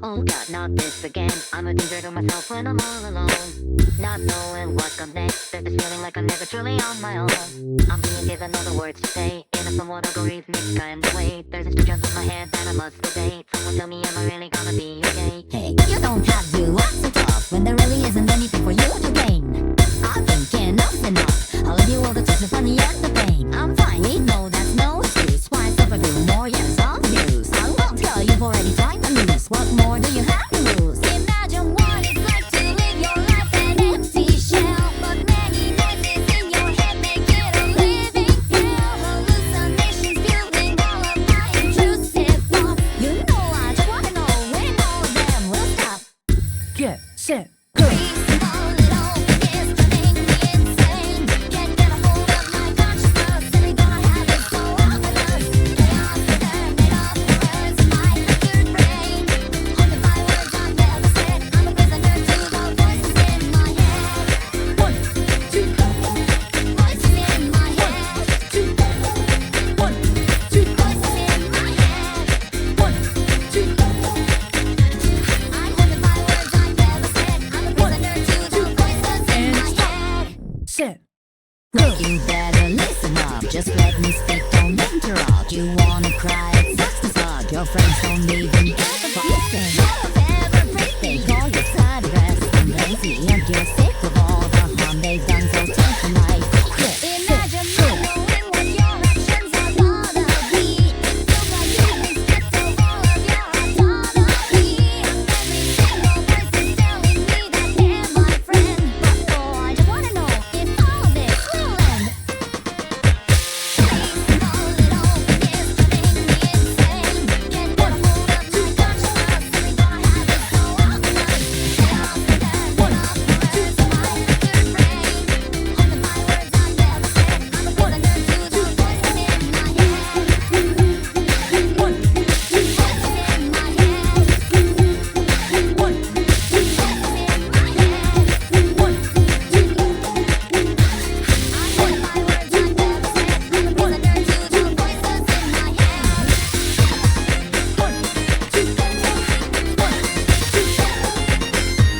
Oh God, not this again. I'm a danger to myself when I'm all alone. Not knowing what comes next. There's this feeling like I'm never truly on my own. I'm being given all the words to say in a somewhat algorithmic kind of way. There's instructions in my head that I must obey. Someone tell me, am I really gonna be okay? Hey, you don't have to act so tough when there really isn't anything for you to gain. I'm thinking enough's enough. I'll leave you all the touch the funny and the pain. I'm fine, we know that's no excuse. Why suffer through more years of use? I won't tell you've already tried to lose. What more do you have to lose? Imagine what it's like to live your life an empty shell. But many voices in your head make it a living hell. Hallucinations fueling all of my intrusive thoughts. You know I just wanna know when all of them will stop. Get set, go. You better listen up, just let me speak, don't interrupt. You wanna cry, it sucks to suck. Your friends don't even get the fucking They call you sad, rest and lazy, and you're sick of all the harm they've done, so take the night. Imagine not knowing what your actions are gonna be. It feels like you've been stripped of all of your autonomy. Every single voice is telling me that they're my friend. But oh, I just wanna know if all of this will end. Please call it all, it's driving me insane. Can't get a hold of my consciousness, and we gonna have it so organized. Chaos and death, and off the words of my wicked brain. Haunted by words I've never said. I'm a prisoner to the voices in my head. Voices in my head. Voices in my head. Haunted by words I've never said. I'm a prisoner to the voices in my head.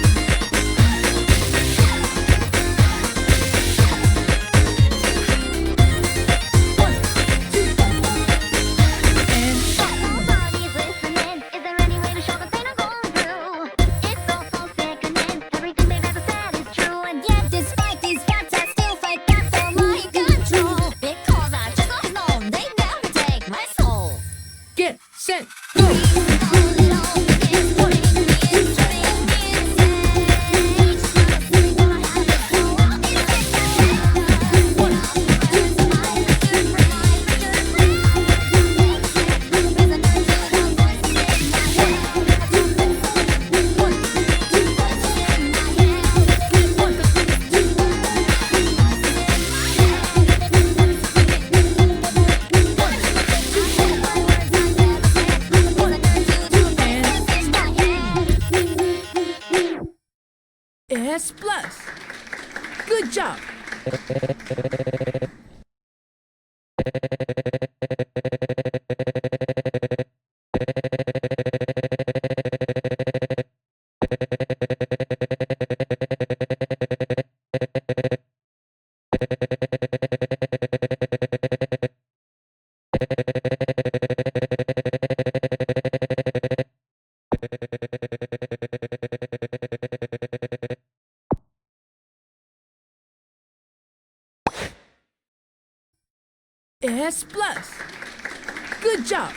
Nobody's listening. Is there any way to show the pain I'm going through? It's all so sickening. Everything they've ever said is true, and yet despite these facts, I still fight back for my control. Because I've just always known they never take my soul. Get set, go. All it all is driving me insane. We gonna have it so I'll be sick of words of my wicked brain. I'm a prisoner to the voices in my head. S plus. Good job. S plus. Good job.